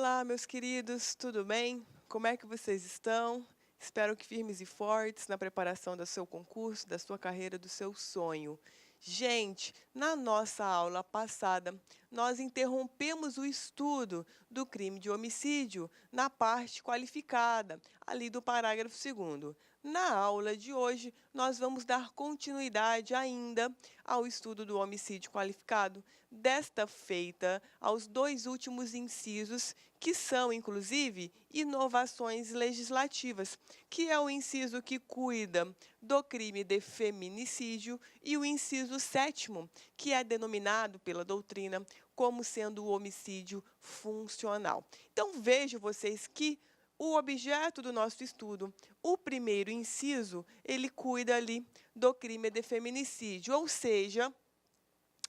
Olá, meus queridos, tudo bem? Como é que vocês estão? Espero que firmes e fortes na preparação do seu concurso, da sua carreira, do seu sonho. Gente, na nossa aula passada, nós interrompemos o estudo do crime de homicídio na parte qualificada, ali do parágrafo 2º. Na aula de hoje, nós vamos dar continuidade ainda ao estudo do homicídio qualificado, desta feita aos dois últimos incisos, que são, inclusive, inovações legislativas, que é o inciso que cuida do crime de feminicídio e o inciso 7º, que é denominado pela doutrina como sendo o homicídio funcional. Então, vejam vocês que o objeto do nosso estudo, o primeiro inciso, ele cuida ali do crime de feminicídio, ou seja,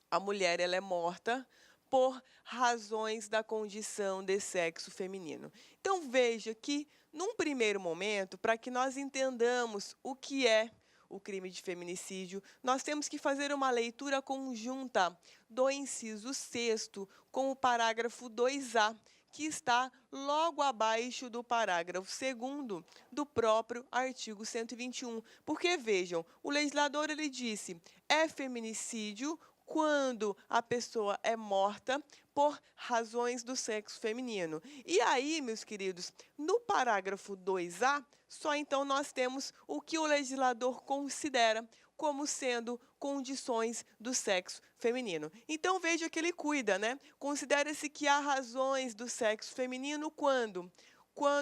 a mulher ela é morta por razões da condição de sexo feminino. Então, veja que, num primeiro momento, para que nós entendamos o que é o crime de feminicídio, nós temos que fazer uma leitura conjunta do inciso 6º com o parágrafo 2A, que está logo abaixo do parágrafo 2º do próprio artigo 121. Porque, vejam, o legislador ele disse, é feminicídio quando a pessoa é morta por razões do sexo feminino. E aí, meus queridos, no parágrafo 2A, só então nós temos o que o legislador considera como sendo condições do sexo feminino. Então, veja que ele cuida, né? Considera-se que há razões do sexo feminino quando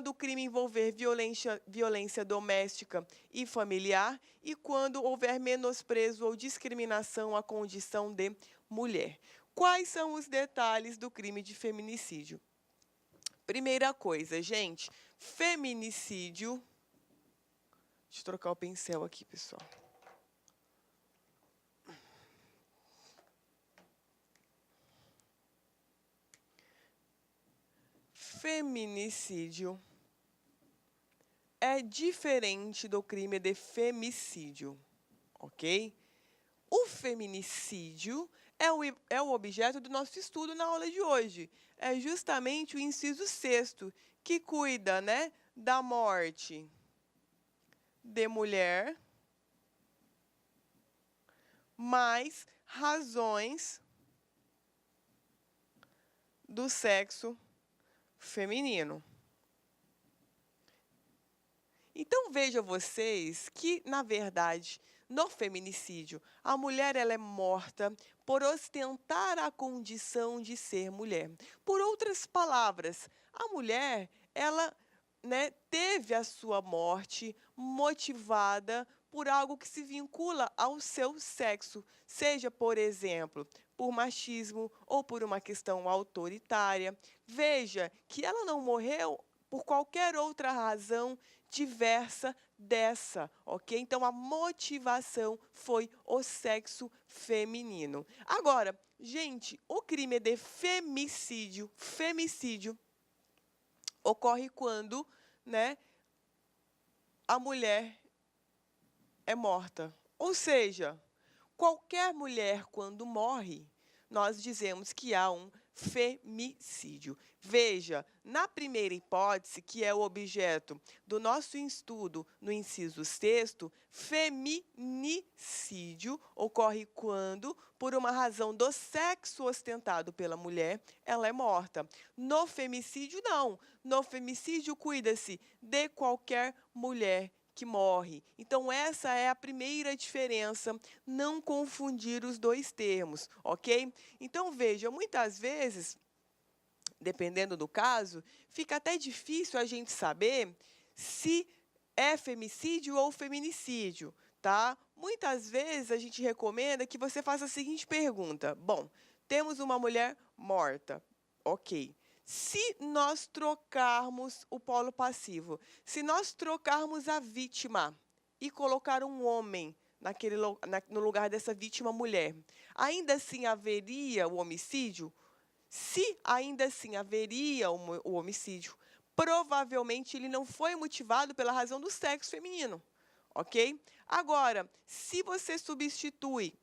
o crime envolver violência doméstica e familiar e quando houver menosprezo ou discriminação à condição de mulher. Quais são os detalhes do crime de feminicídio? Primeira coisa, gente, feminicídio... Deixa eu trocar o pincel aqui, pessoal. Feminicídio é diferente do crime de femicídio, ok? O feminicídio é o objeto do nosso estudo na aula de hoje. É justamente o inciso 6º, que cuida, né, da morte de mulher, mais razões do sexo feminino. Então, vejam vocês que, na verdade, no feminicídio, a mulher ela é morta por ostentar a condição de ser mulher. Por outras palavras, a mulher, ela, né, teve a sua morte motivada por algo que se vincula ao seu sexo, seja, por exemplo, por machismo ou por uma questão autoritária. Veja que ela não morreu por qualquer outra razão diversa dessa, ok? Então, a motivação foi o sexo feminino. Agora, gente, o crime de femicídio ocorre quando, né, a mulher é morta. Ou seja, qualquer mulher, quando morre, nós dizemos que há um femicídio. Veja, na primeira hipótese, que é o objeto do nosso estudo no inciso 6º, feminicídio ocorre quando, por uma razão do sexo ostentado pela mulher, ela é morta. No femicídio, não. No femicídio, cuida-se de qualquer mulher que morre. Então, essa é a primeira diferença, não confundir os dois termos, ok? Então, veja, muitas vezes, dependendo do caso, fica até difícil a gente saber se é femicídio ou feminicídio, tá? Muitas vezes a gente recomenda que você faça a seguinte pergunta. Bom, temos uma mulher morta, ok. Se nós trocarmos o polo passivo, se nós trocarmos a vítima e colocar um homem no lugar dessa vítima mulher, ainda assim haveria o homicídio? Se ainda assim haveria o homicídio, provavelmente ele não foi motivado pela razão do sexo feminino, ok? Agora, se você substitui,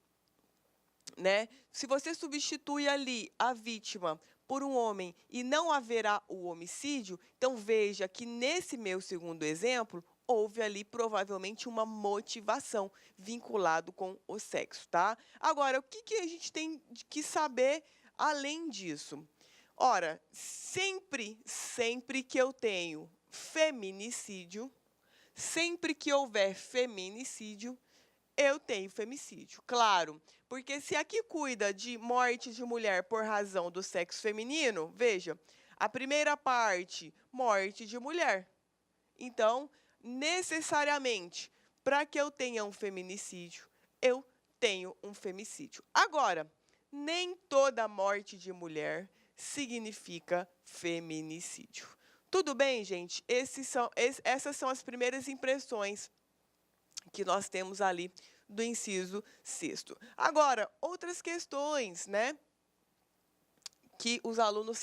né? Se você substitui ali a vítima por um homem e não haverá o homicídio, então veja que nesse meu segundo exemplo, houve ali provavelmente uma motivação vinculado com o sexo, tá? Agora, o que que a gente tem que saber além disso? Ora, sempre que eu tenho feminicídio, sempre que houver feminicídio, eu tenho femicídio, claro, porque se aqui cuida de morte de mulher por razão do sexo feminino, veja, a primeira parte, morte de mulher. Então, necessariamente, para que eu tenha um feminicídio, eu tenho um femicídio. Agora, nem toda morte de mulher significa feminicídio. Tudo bem, gente? Essas são as primeiras impressões que nós temos ali do inciso sexto. Agora, outras questões, né, que os alunos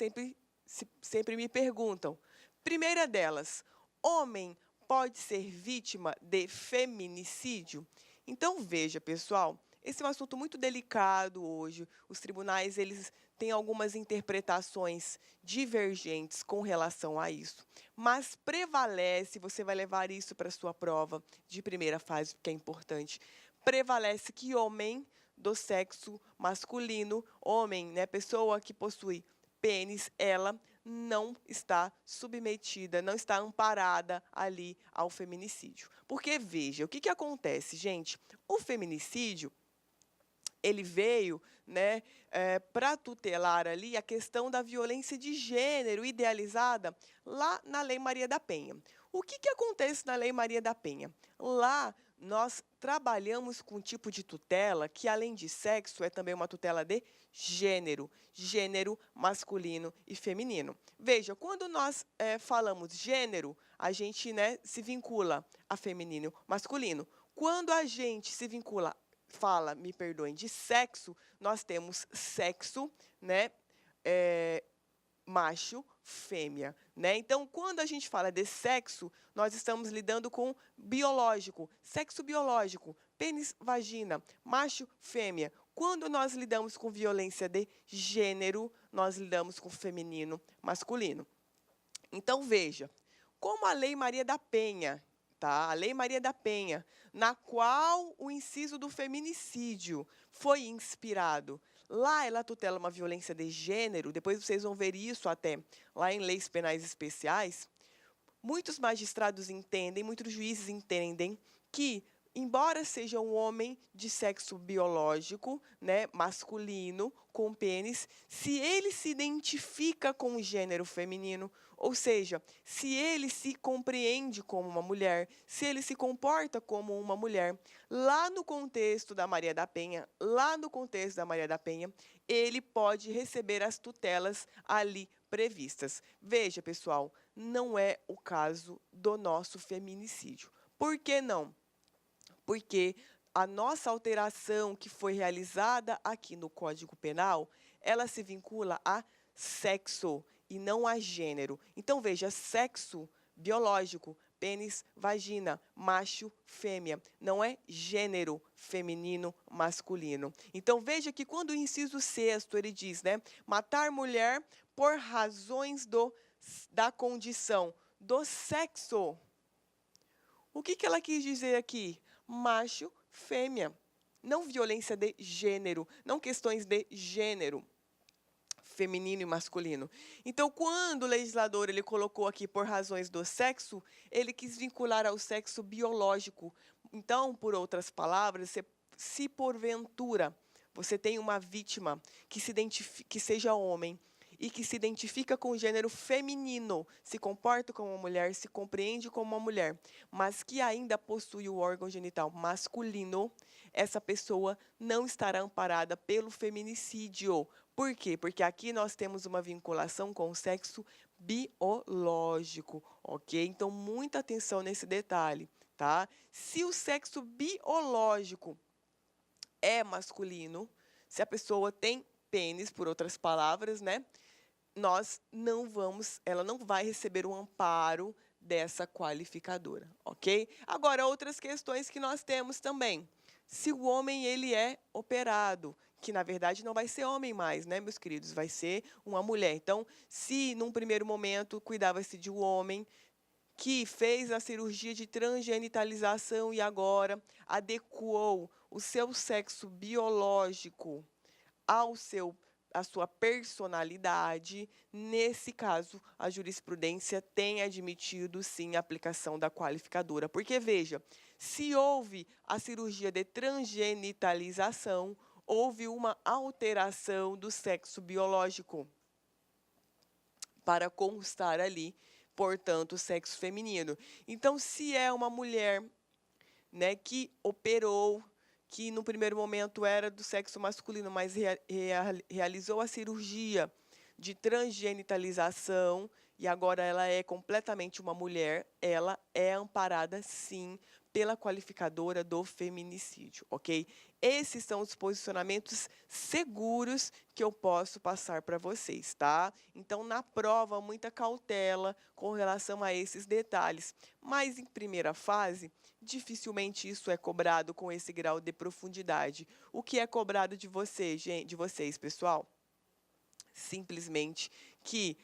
sempre me perguntam. Primeira delas, homem pode ser vítima de feminicídio? Então, veja, pessoal, esse é um assunto muito delicado hoje. Os tribunais, eles têm algumas interpretações divergentes com relação a isso. Mas prevalece, você vai levar isso para a sua prova de primeira fase, porque é importante, prevalece que homem do sexo masculino, homem, né, pessoa que possui pênis, ela não está submetida, não está amparada ali ao feminicídio. Porque, veja, o que que acontece, gente? O feminicídio, ele veio, né, para tutelar ali a questão da violência de gênero idealizada lá na Lei Maria da Penha. O que que acontece na Lei Maria da Penha? Lá nós trabalhamos com um tipo de tutela que, além de sexo, é também uma tutela de gênero, gênero masculino e feminino. Veja, quando nós falamos gênero, a gente, né, se vincula a feminino, masculino. Quando a gente se vincula me perdoem, de sexo, nós temos sexo, né, macho, fêmea, né? Então, quando a gente fala de sexo, nós estamos lidando com biológico, sexo biológico, pênis, vagina, macho, fêmea. Quando nós lidamos com violência de gênero, nós lidamos com feminino, masculino. Então, veja, como a Lei Maria da Penha, tá? A Lei Maria da Penha, na qual o inciso do feminicídio foi inspirado. Lá ela tutela uma violência de gênero, depois vocês vão ver isso até lá em leis penais especiais. Muitos magistrados entendem, muitos juízes entendem que, embora seja um homem de sexo biológico, né, masculino, com pênis, se ele se identifica com o gênero feminino, ou seja, se ele se compreende como uma mulher, se ele se comporta como uma mulher, lá no contexto da Maria da Penha, ele pode receber as tutelas ali previstas. Veja, pessoal, não é o caso do nosso feminicídio. Por que não? Porque a nossa alteração que foi realizada aqui no Código Penal, ela se vincula a sexo e não a gênero. Então, veja, sexo biológico, pênis, vagina, macho, fêmea, não é gênero feminino, masculino. Então, veja que quando o inciso sexto, ele diz, né, matar mulher por razões da condição do sexo. O que que ela quis dizer aqui? Macho, fêmea. Não violência de gênero, não questões de gênero, feminino e masculino. Então, quando o legislador ele colocou aqui por razões do sexo, ele quis vincular ao sexo biológico. Então, por outras palavras, se porventura você tem uma vítima que seja homem, e que se identifica com o gênero feminino, se comporta como uma mulher, se compreende como uma mulher, mas que ainda possui o órgão genital masculino, essa pessoa não estará amparada pelo feminicídio. Por quê? Porque aqui nós temos uma vinculação com o sexo biológico, ok? Então, muita atenção nesse detalhe, tá? Se o sexo biológico é masculino, se a pessoa tem pênis, por outras palavras, né? Ela não vai receber o amparo dessa qualificadora, ok? Agora, outras questões que nós temos também. Se o homem ele é operado, que na verdade não vai ser homem mais, né, meus queridos, vai ser uma mulher. Então, se num primeiro momento cuidava-se de um homem que fez a cirurgia de transgenitalização e agora adequou o seu sexo biológico ao seu à sua personalidade, nesse caso, a jurisprudência tem admitido sim a aplicação da qualificadora. Porque veja, se houve a cirurgia de transgenitalização, houve uma alteração do sexo biológico para constar ali, portanto, o sexo feminino. Então, se é uma mulher, né, que operou, que no primeiro momento era do sexo masculino, mas realizou a cirurgia de transgenitalização e agora ela é completamente uma mulher, ela é amparada sim pela qualificadora do feminicídio, ok? Esses são os posicionamentos seguros que eu posso passar para vocês, tá? Então, na prova, muita cautela com relação a esses detalhes. Mas, em primeira fase, dificilmente isso é cobrado com esse grau de profundidade. O que é cobrado de vocês, gente, de vocês, pessoal? Simplesmente que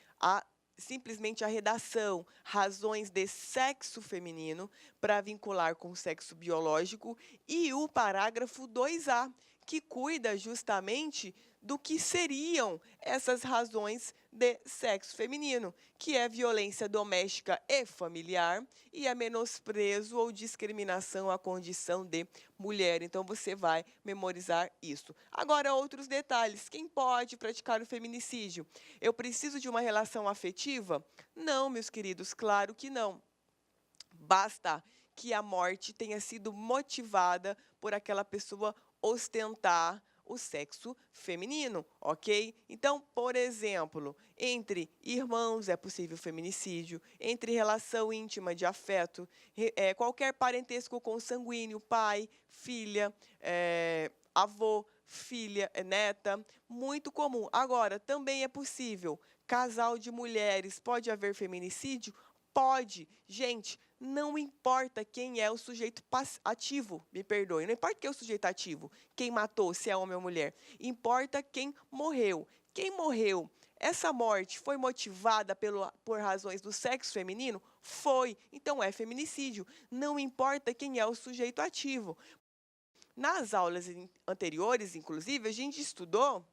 simplesmente a redação, razões de sexo feminino para vincular com o sexo biológico e o parágrafo 2A, que cuida justamente do que seriam essas razões de sexo feminino, que é violência doméstica e familiar e é menosprezo ou discriminação à condição de mulher. Então, você vai memorizar isso. Agora, outros detalhes. Quem pode praticar o feminicídio? Eu preciso de uma relação afetiva? Não, meus queridos, claro que não. Basta que a morte tenha sido motivada por aquela pessoa ostentar o sexo feminino, ok? Então, por exemplo, entre irmãos é possível feminicídio, entre relação íntima de afeto, qualquer parentesco consanguíneo, pai, filha, avô, filha, neta, muito comum. Agora, também é possível casal de mulheres, pode haver feminicídio? Pode. Gente, não importa quem é o sujeito ativo, me perdoe, não importa quem é o sujeito ativo, quem matou, se é homem ou mulher, importa quem morreu. Quem morreu, essa morte foi motivada por razões do sexo feminino? Foi, então é feminicídio. Não importa quem é o sujeito ativo. Nas aulas anteriores, inclusive, a gente estudou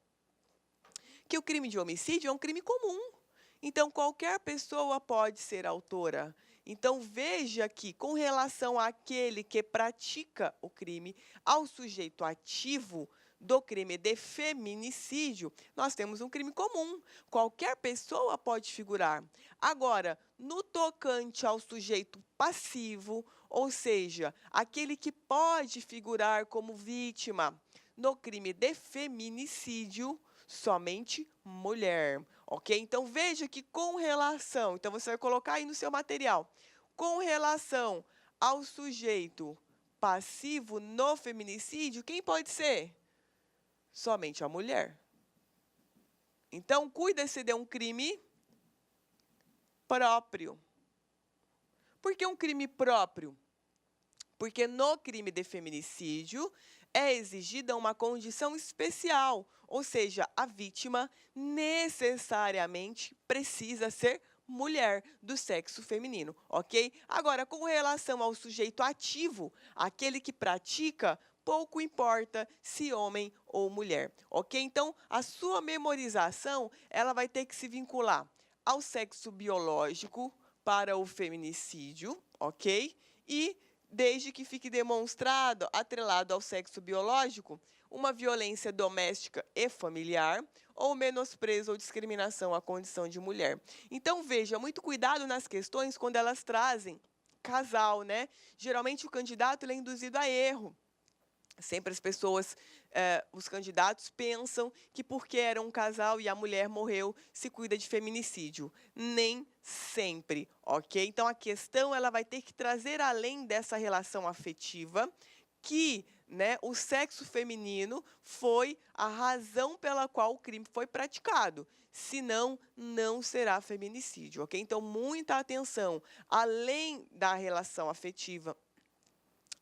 que o crime de homicídio é um crime comum. Então, qualquer pessoa pode ser autora. Então, veja que, com relação àquele que pratica o crime, ao sujeito ativo do crime de feminicídio, nós temos um crime comum. Qualquer pessoa pode figurar. Agora, no tocante ao sujeito passivo, ou seja, aquele que pode figurar como vítima no crime de feminicídio, somente mulher, ok? Então, veja que com relação, então você vai colocar aí no seu material, com relação ao sujeito passivo no feminicídio, quem pode ser? Somente a mulher. Então, cuida-se de um crime próprio. Por que um crime próprio? Porque no crime de feminicídio é exigida uma condição especial, ou seja, a vítima necessariamente precisa ser mulher do sexo feminino, ok? Agora, com relação ao sujeito ativo, aquele que pratica, pouco importa se homem ou mulher, ok? Então, a sua memorização, ela vai ter que se vincular ao sexo biológico para o feminicídio, ok? E desde que fique demonstrado, atrelado ao sexo biológico, uma violência doméstica e familiar, ou menosprezo ou discriminação à condição de mulher. Então, veja, muito cuidado nas questões quando elas trazem casal, né? Geralmente o candidato ele é induzido a erro. Sempre as pessoas, os candidatos pensam que porque era um casal e a mulher morreu, se cuida de feminicídio. Nem sempre, ok? Então, a questão ela vai ter que trazer além dessa relação afetiva que, né, o sexo feminino foi a razão pela qual o crime foi praticado. Senão, não será feminicídio, ok? Então, muita atenção. Além da relação afetiva,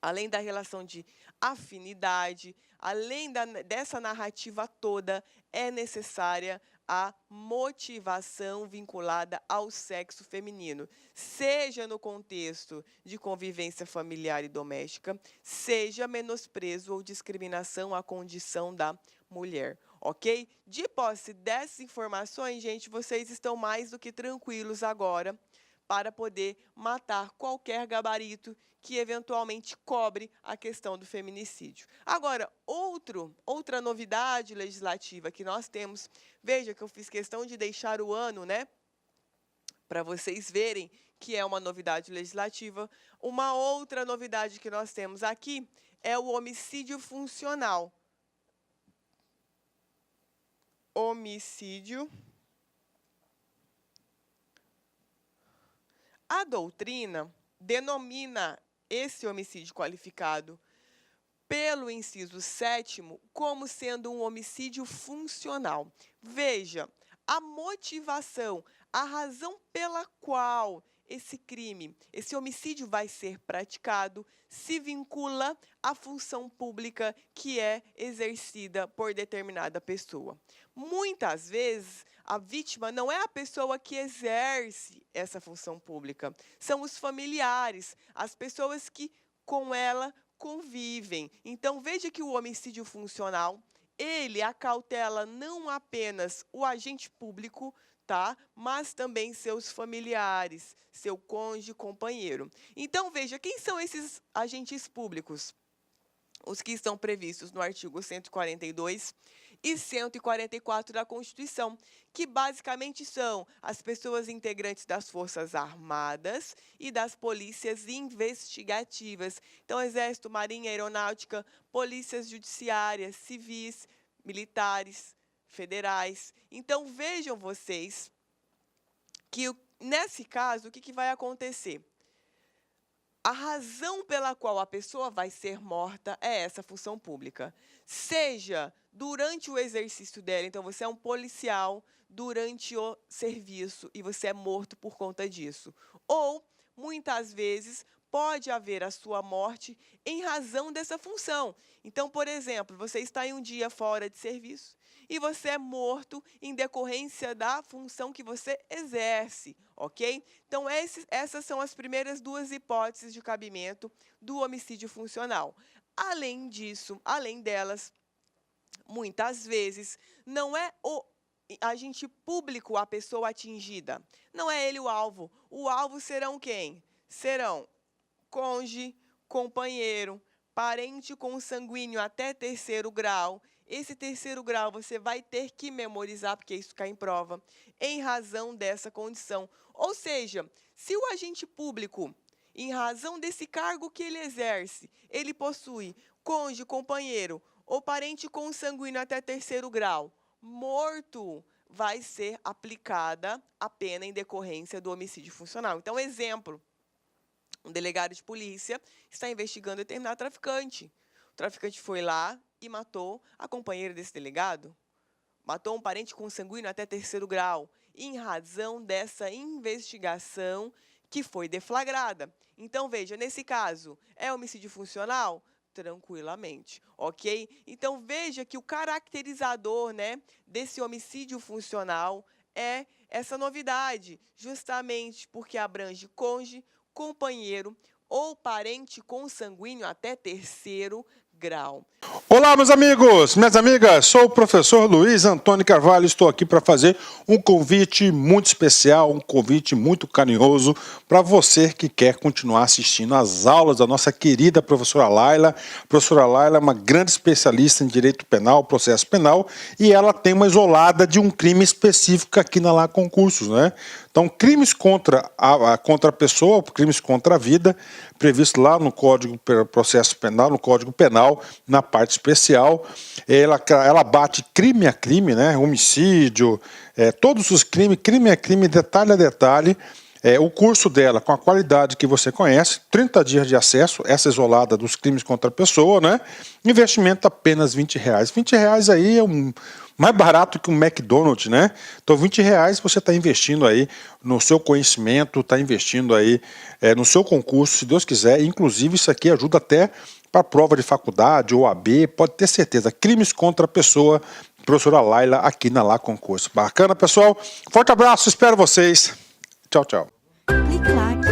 além da relação de afinidade, além dessa narrativa toda, é necessária a motivação vinculada ao sexo feminino, seja no contexto de convivência familiar e doméstica, seja menosprezo ou discriminação à condição da mulher, ok? De posse dessas informações, gente, vocês estão mais do que tranquilos agora para poder matar qualquer gabarito que eventualmente cobre a questão do feminicídio. Agora, outra novidade legislativa que nós temos, veja que eu fiz questão de deixar o ano, né, para vocês verem que é uma novidade legislativa. Uma outra novidade que nós temos aqui é o homicídio funcional. Homicídio. A doutrina denomina esse homicídio qualificado pelo inciso 7º como sendo um homicídio funcional. Veja, a motivação, a razão pela qual esse crime, esse homicídio vai ser praticado, se vincula à função pública que é exercida por determinada pessoa. Muitas vezes, a vítima não é a pessoa que exerce essa função pública, são os familiares, as pessoas que com ela convivem. Então, veja que o homicídio funcional, ele acautela não apenas o agente público, tá? Mas também seus familiares, seu cônjuge, companheiro. Então, veja, quem são esses agentes públicos? Os que estão previstos no artigo 142 e 144 da Constituição, que basicamente são as pessoas integrantes das Forças Armadas e das polícias investigativas. Então, Exército, Marinha, Aeronáutica, polícias judiciárias, civis, militares, federais. Então, vejam vocês que, nesse caso, o que vai acontecer? A razão pela qual a pessoa vai ser morta é essa função pública. Seja durante o exercício dela, então você é um policial durante o serviço e você é morto por conta disso. Ou, muitas vezes, pode haver a sua morte em razão dessa função. Então, por exemplo, você está em um dia fora de serviço e você é morto em decorrência da função que você exerce, ok? Então, essas são as primeiras duas hipóteses de cabimento do homicídio funcional. Além disso, além delas, muitas vezes, não é o agente público a pessoa atingida, não é ele o alvo. O alvo serão quem? Serão cônjuge, companheiro, parente consanguíneo até 3º grau. Esse 3º grau você vai ter que memorizar, porque isso cai em prova, em razão dessa condição. Ou seja, se o agente público, em razão desse cargo que ele exerce, ele possui cônjuge, companheiro ou parente consanguíneo até 3º grau, morto, vai ser aplicada a pena em decorrência do homicídio funcional. Então, exemplo, um delegado de polícia está investigando determinado traficante. O traficante foi lá e matou a companheira desse delegado, matou um parente consanguíneo até 3º grau, em razão dessa investigação que foi deflagrada. Então, veja, nesse caso, é homicídio funcional? Tranquilamente, ok? Então, veja que o caracterizador, né, desse homicídio funcional é essa novidade, justamente porque abrange cônjuge, companheiro ou parente consanguíneo até 3º grau. Olá, meus amigos, minhas amigas, sou o professor Luiz Antônio Carvalho, estou aqui para fazer um convite muito especial, um convite muito carinhoso para você que quer continuar assistindo às aulas da nossa querida professora Laila. A professora Laila é uma grande especialista em direito penal, processo penal, e ela tem uma isolada de um crime específico aqui na Lá Concursos, né? Então, crimes contra a pessoa, crimes contra a vida, previsto lá no Código Processo Penal, no Código Penal, na parte especial. Ela bate crime a crime, né? Homicídio, todos os crimes, crime a crime, detalhe a detalhe. O curso dela, com a qualidade que você conhece, 30 dias de acesso, essa isolada dos crimes contra a pessoa, né? Investimento apenas R$20. R$20 aí é mais barato que um McDonald's, né? Então, R$20 você está investindo aí no seu conhecimento, está investindo aí no seu concurso, se Deus quiser. Inclusive, isso aqui ajuda até para prova de faculdade ou AB, pode ter certeza, crimes contra a pessoa, professora Laila, aqui na Lá Concurso. Bacana, pessoal? Forte abraço, espero vocês. Tchau, tchau. Clique lá